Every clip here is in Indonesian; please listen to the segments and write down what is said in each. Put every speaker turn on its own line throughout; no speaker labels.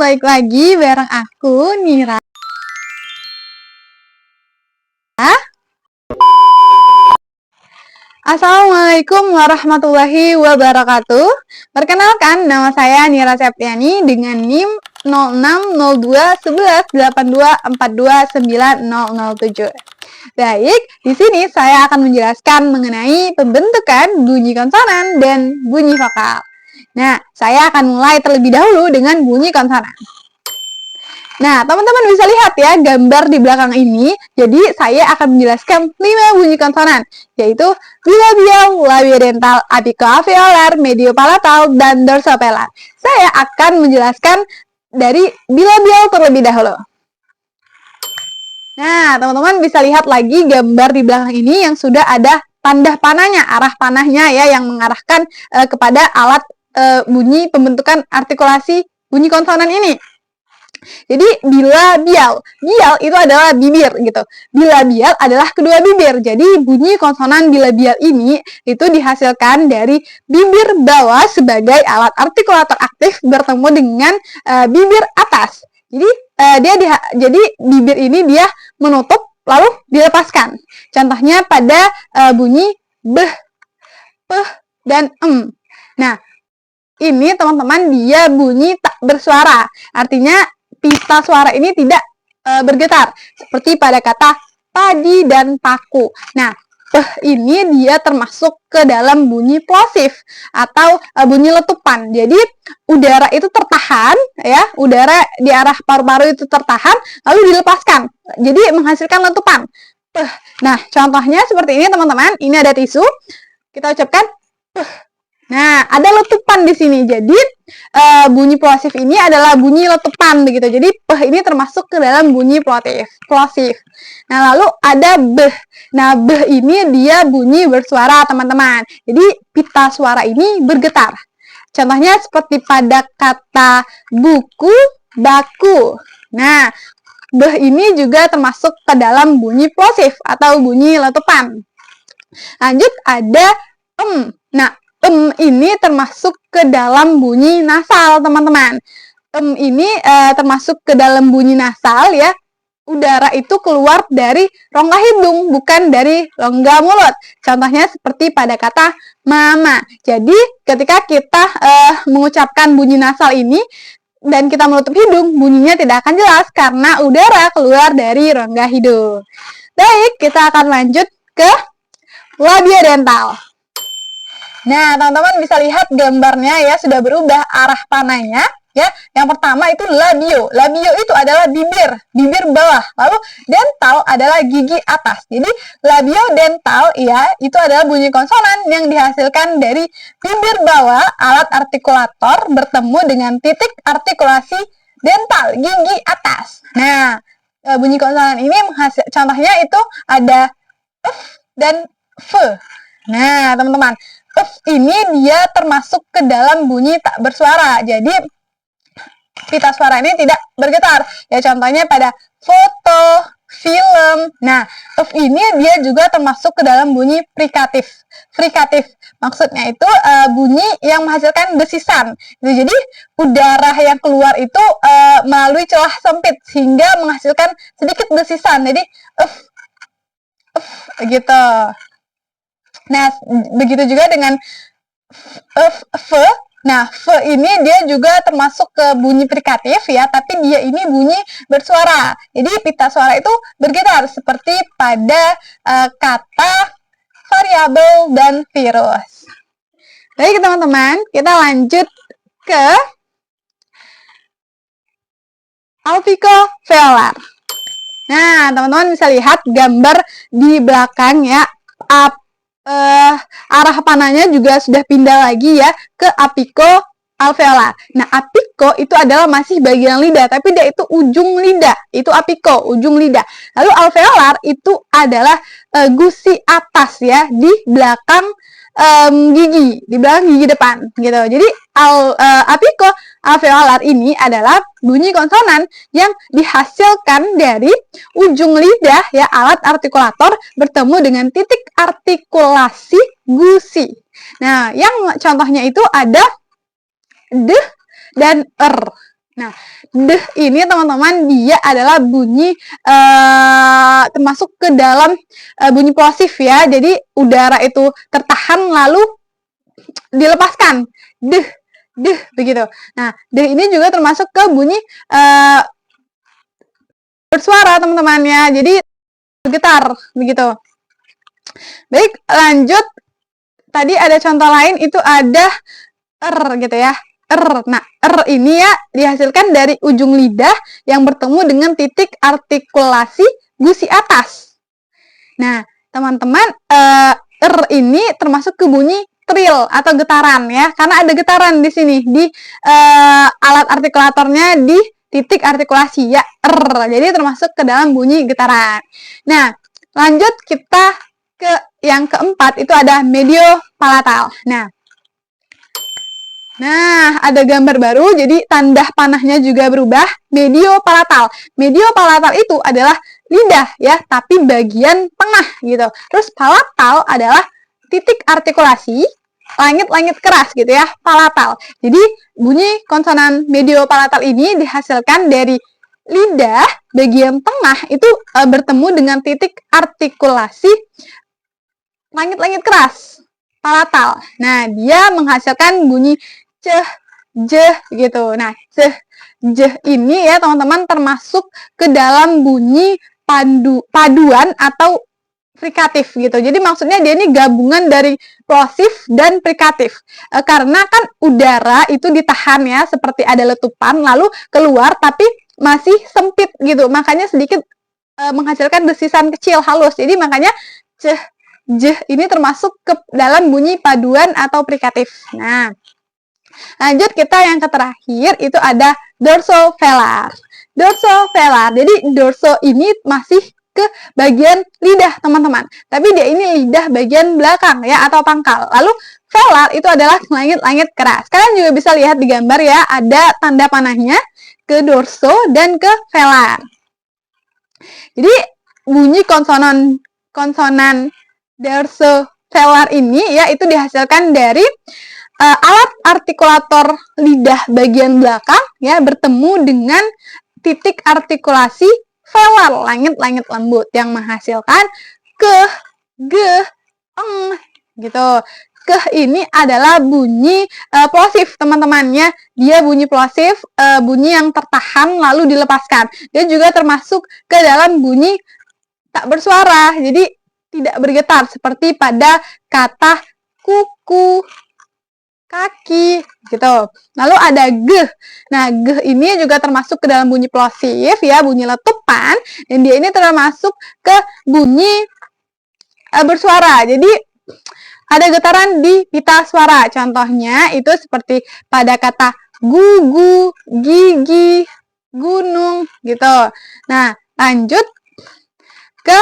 balik lagi bareng aku, Nira. Assalamualaikum warahmatullahi wabarakatuh. Perkenalkan, nama saya Nira Septiani dengan NIM 06021182429007. Baik, di sini saya akan menjelaskan mengenai pembentukan bunyi konsonan dan bunyi vokal. Nah, saya akan mulai terlebih dahulu dengan bunyi konsonan. Nah, teman-teman bisa lihat ya gambar di belakang ini. Jadi, saya akan menjelaskan 5 bunyi konsonan, yaitu bilabial, labiodental, apikoalveolar, mediopalatal, dan dorsopelar. Saya akan menjelaskan dari bilabial terlebih dahulu. Nah, teman-teman bisa lihat lagi gambar di belakang ini yang sudah ada tanda panahnya, arah panahnya ya, yang mengarahkan kepada alat bunyi pembentukan artikulasi bunyi konsonan ini. Jadi bilabial, bial itu adalah bibir gitu. Bilabial adalah kedua bibir. Jadi bunyi konsonan bilabial ini itu dihasilkan dari bibir bawah sebagai alat artikulator aktif bertemu dengan bibir atas. Jadi jadi bibir ini dia menutup lalu dilepaskan. Contohnya pada bunyi beh, peh, dan em. Nah, ini teman-teman dia bunyi tak bersuara. Artinya pita suara ini tidak bergetar seperti pada kata padi dan paku. Nah, ini dia termasuk ke dalam bunyi plosif atau bunyi letupan. Jadi udara itu tertahan ya, udara di arah paru-paru itu tertahan lalu dilepaskan. Jadi menghasilkan letupan. Nah, contohnya seperti ini teman-teman. Ini ada tisu. Kita ucapkan Nah, ada letupan di sini. Jadi, bunyi plosif ini adalah bunyi letupan begitu. Jadi, ini termasuk ke dalam bunyi plosif. Nah, lalu ada beh. Nah, beh ini dia bunyi bersuara, teman-teman. Jadi, pita suara ini bergetar. Contohnya seperti pada kata buku, baku. Nah, beh ini juga termasuk ke dalam bunyi plosif atau bunyi letupan. Lanjut ada em. Nah, ini termasuk ke dalam bunyi nasal, teman-teman. Ini termasuk ke dalam bunyi nasal ya. Udara itu keluar dari rongga hidung, bukan dari rongga mulut. Contohnya seperti pada kata mama. Jadi, ketika kita mengucapkan bunyi nasal ini dan kita menutup hidung, bunyinya tidak akan jelas karena udara keluar dari rongga hidung. Baik, kita akan lanjut ke labiodental. Nah, teman-teman bisa lihat gambarnya ya, sudah berubah arah panahnya ya. Yang pertama itu labio. Labio itu adalah bibir bawah. Lalu dental adalah gigi atas. Jadi labio dental ya, itu adalah bunyi konsonan yang dihasilkan dari bibir bawah alat artikulator bertemu dengan titik artikulasi dental gigi atas. Nah, bunyi konsonan ini contohnya itu ada f dan f. Nah, teman-teman, ini dia termasuk ke dalam bunyi tak bersuara. Jadi pita suara ini tidak bergetar. Ya contohnya pada foto, film. Nah, ini dia juga termasuk ke dalam bunyi frikatif. Frikatif maksudnya itu bunyi yang menghasilkan desisan. Jadi udara yang keluar itu melalui celah sempit sehingga menghasilkan sedikit desisan. Jadi gitu. Nah, begitu juga dengan f. Nah, f ini dia juga termasuk ke bunyi frikatif ya, tapi dia ini bunyi bersuara. Jadi pita suara itu bergetar seperti pada kata variabel dan virus. Baik teman-teman, kita lanjut ke alveolar. Nah, teman-teman bisa lihat gambar di belakang ya. Arah panahnya juga sudah pindah lagi ya ke apikoalveolar. Nah, apiko itu adalah masih bagian lidah, tapi dia itu ujung lidah. Itu apiko, ujung lidah. Lalu alveolar itu adalah gusi atas ya, di belakang gigi, di belakang gigi depan gitu. Jadi apikoalveolar ini adalah bunyi konsonan yang dihasilkan dari ujung lidah ya, alat artikulator bertemu dengan titik artikulasi gusi. Nah, yang contohnya itu ada d dan r. Nah, deh ini teman-teman dia adalah bunyi termasuk ke dalam bunyi plosif ya. Jadi udara itu tertahan lalu dilepaskan. Deh, deh begitu. Nah, deh ini juga termasuk ke bunyi bersuara teman-teman ya. Jadi bergetar begitu. Baik, lanjut. Tadi ada contoh lain itu ada gitu ya. Nah, ini ya dihasilkan dari ujung lidah yang bertemu dengan titik artikulasi gusi atas. Nah, teman-teman, ini termasuk ke bunyi trill atau getaran ya, karena ada getaran di sini di alat artikulatornya di titik artikulasi ya, jadi termasuk ke dalam bunyi getaran. Nah, lanjut kita ke yang keempat itu ada mediopalatal. Nah, ada gambar baru, jadi tanda panahnya juga berubah, mediopalatal. Mediopalatal itu adalah lidah ya, tapi bagian tengah gitu. Terus palatal adalah titik artikulasi langit-langit keras gitu ya, palatal. Jadi bunyi konsonan mediopalatal ini dihasilkan dari lidah bagian tengah itu bertemu dengan titik artikulasi langit-langit keras, palatal. Nah, dia menghasilkan bunyi ceh, jeh gitu. Nah, ceh, jeh ini ya teman-teman termasuk ke dalam bunyi paduan atau frikatif gitu. Jadi maksudnya dia ini gabungan dari plosif dan frikatif. Karena kan udara itu ditahan ya, seperti ada letupan lalu keluar tapi masih sempit gitu. Makanya sedikit menghasilkan desisan kecil halus. Jadi makanya ceh, jeh ini termasuk ke dalam bunyi paduan atau frikatif. Nah, lanjut kita yang terakhir itu ada dorsovelar. Dorsovelar. Jadi dorso ini masih ke bagian lidah teman-teman. Tapi dia ini lidah bagian belakang ya atau pangkal. Lalu velar itu adalah langit-langit keras. Kalian juga bisa lihat di gambar ya, ada tanda panahnya ke dorso dan ke velar. Jadi bunyi konsonan dorsovelar ini ya itu dihasilkan dari alat artikulator lidah bagian belakang ya bertemu dengan titik artikulasi velar langit-langit lembut yang menghasilkan ke, ge, eng gitu. Ke ini adalah bunyi plosif teman-temannya. Dia bunyi plosif, bunyi yang tertahan lalu dilepaskan. Dia juga termasuk ke dalam bunyi tak bersuara. Jadi tidak bergetar seperti pada kata kuku, kaki gitu. Lalu ada geh. Nah, geh ini juga termasuk ke dalam bunyi plosif ya, bunyi letupan, dan dia ini termasuk ke bunyi bersuara. Jadi ada getaran di pita suara. Contohnya itu seperti pada kata gugu, gigi, gunung gitu. Nah, lanjut ke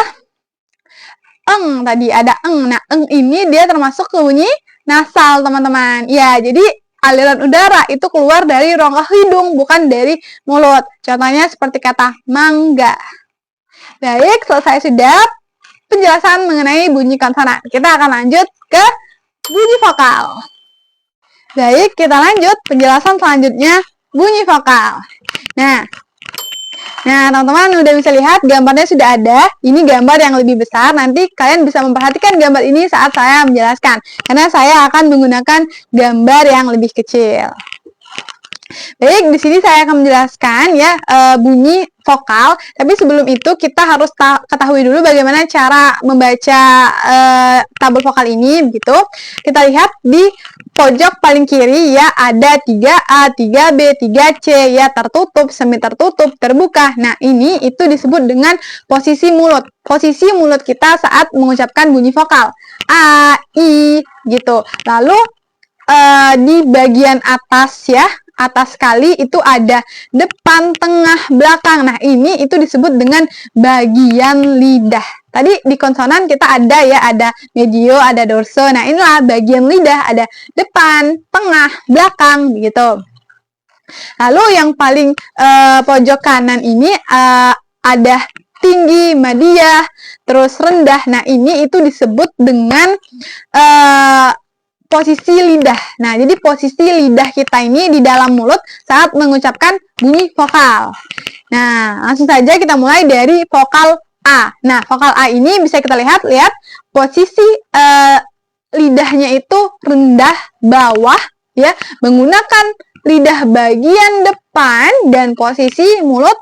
eng. Tadi ada eng. Nah, eng ini dia termasuk ke bunyi nasal, teman-teman. Ya, jadi aliran udara itu keluar dari rongga hidung, bukan dari mulut. Contohnya seperti kata mangga. Baik, selesai sudah penjelasan mengenai bunyi konsonan. Kita akan lanjut ke bunyi vokal. Baik, kita lanjut penjelasan selanjutnya bunyi vokal. Nah, teman-teman udah bisa lihat gambarnya sudah ada. Ini gambar yang lebih besar. Nanti kalian bisa memperhatikan gambar ini saat saya menjelaskan. Karena saya akan menggunakan gambar yang lebih kecil. Baik, di sini saya akan menjelaskan ya bunyi vokal. Tapi sebelum itu kita harus ketahui dulu bagaimana cara membaca tabel vokal ini begitu. Kita lihat di pojok paling kiri ya ada 3A, 3B, 3C ya tertutup, semi tertutup, terbuka. Nah, ini itu disebut dengan posisi mulut. Posisi mulut kita saat mengucapkan bunyi vokal. A, I gitu. Lalu di bagian atas ya, atas kali itu ada depan, tengah, belakang. Nah, ini itu disebut dengan bagian lidah. Tadi di konsonan kita ada ya, ada medio, ada dorso. Nah, inilah bagian lidah, ada depan, tengah, belakang gitu. Lalu yang paling pojok kanan ini ada tinggi, madiyah, terus rendah. Nah, ini itu disebut dengan posisi lidah. Nah, jadi posisi lidah kita ini di dalam mulut saat mengucapkan bunyi vokal. Nah, langsung saja kita mulai dari vokal A. Nah, vokal A ini bisa kita lihat posisi lidahnya itu rendah bawah ya, menggunakan lidah bagian depan dan posisi mulut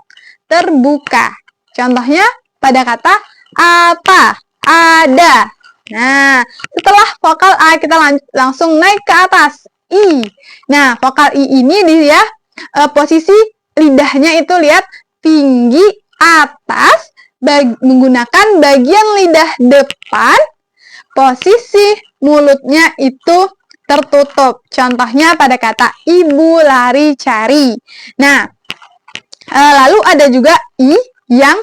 terbuka. Contohnya pada kata apa, ada. Nah, setelah vokal A kita langsung naik ke atas, I. Nah, vokal I ini dia posisi lidahnya itu lihat tinggi atas, menggunakan bagian lidah depan, posisi mulutnya itu tertutup. Contohnya pada kata ibu lari cari. Nah, lalu ada juga I yang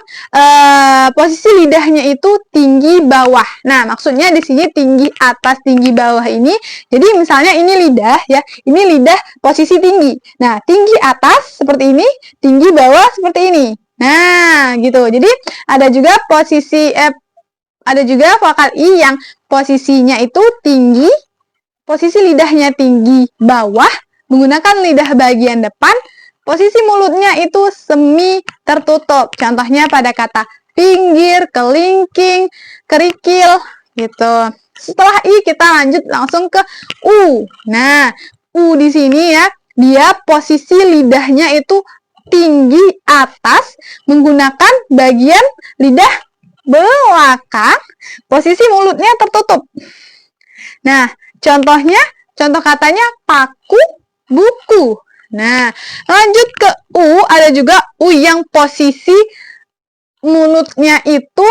posisi lidahnya itu tinggi bawah. Nah, maksudnya di sini tinggi atas, tinggi bawah ini. Jadi misalnya ini lidah ya, ini lidah posisi tinggi. Nah, tinggi atas seperti ini, tinggi bawah seperti ini. Nah, gitu. Jadi ada juga ada juga vokal I yang posisinya itu tinggi, posisi lidahnya tinggi bawah, menggunakan lidah bagian depan. Posisi mulutnya itu semi tertutup. Contohnya pada kata pinggir, kelingking, kerikil, gitu. Setelah I kita lanjut langsung ke U. Nah, U di sini ya, dia posisi lidahnya itu tinggi atas, menggunakan bagian lidah belakang, posisi mulutnya tertutup. Nah, contoh katanya paku, buku. Nah, lanjut ke U, ada juga U yang posisi mulutnya itu,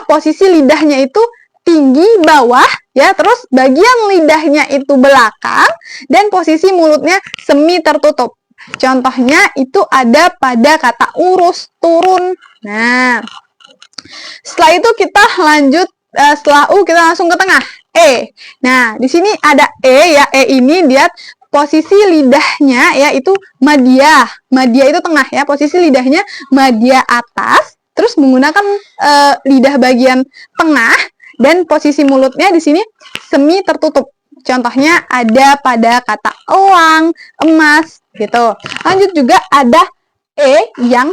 posisi lidahnya itu tinggi bawah, ya, terus bagian lidahnya itu belakang, dan posisi mulutnya semi tertutup. Contohnya itu ada pada kata urus, turun. Nah, setelah itu kita lanjut, setelah U kita langsung ke tengah, E. Nah, di sini ada E ya, E ini dia posisi lidahnya ya itu madya. Madya itu tengah ya, posisi lidahnya madya atas, terus menggunakan lidah bagian tengah, dan posisi mulutnya di sini semi tertutup. Contohnya ada pada kata elang, emas, gitu. Lanjut juga ada E yang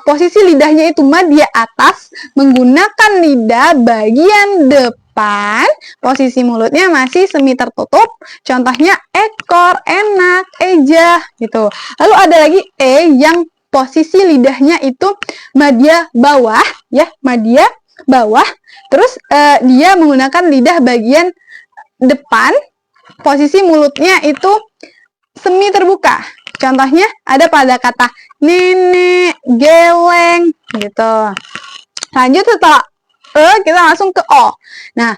posisi lidahnya itu madya atas, menggunakan lidah bagian depan, posisi mulutnya masih semi tertutup. Contohnya ekor, enak, eja, gitu. Lalu ada lagi E yang posisi lidahnya itu madya bawah, ya, madya bawah. Terus dia menggunakan lidah bagian depan, posisi mulutnya itu semi terbuka. Contohnya ada pada kata nenek, geleng, gitu. Lanjut setelah E kita langsung ke O. Nah,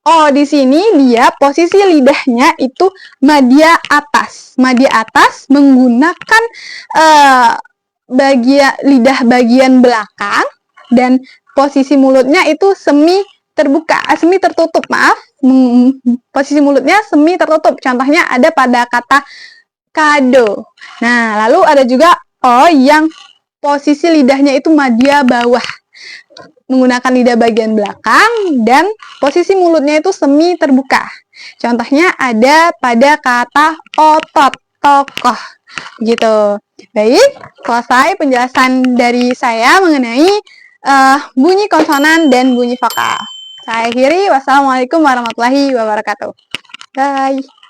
O di sini dia posisi lidahnya itu madya atas. Madya atas menggunakan lidah bagian belakang, dan posisi mulutnya itu semi terbuka, semi tertutup, maaf. Posisi mulutnya semi tertutup. Contohnya ada pada kata kado. Nah, lalu ada juga O yang posisi lidahnya itu madya bawah, menggunakan lidah bagian belakang, dan posisi mulutnya itu semi terbuka. Contohnya ada pada kata otot, tokoh, gitu. Baik, selesai penjelasan dari saya mengenai bunyi konsonan dan bunyi vokal. Saya akhiri, wassalamualaikum warahmatullahi wabarakatuh. Bye.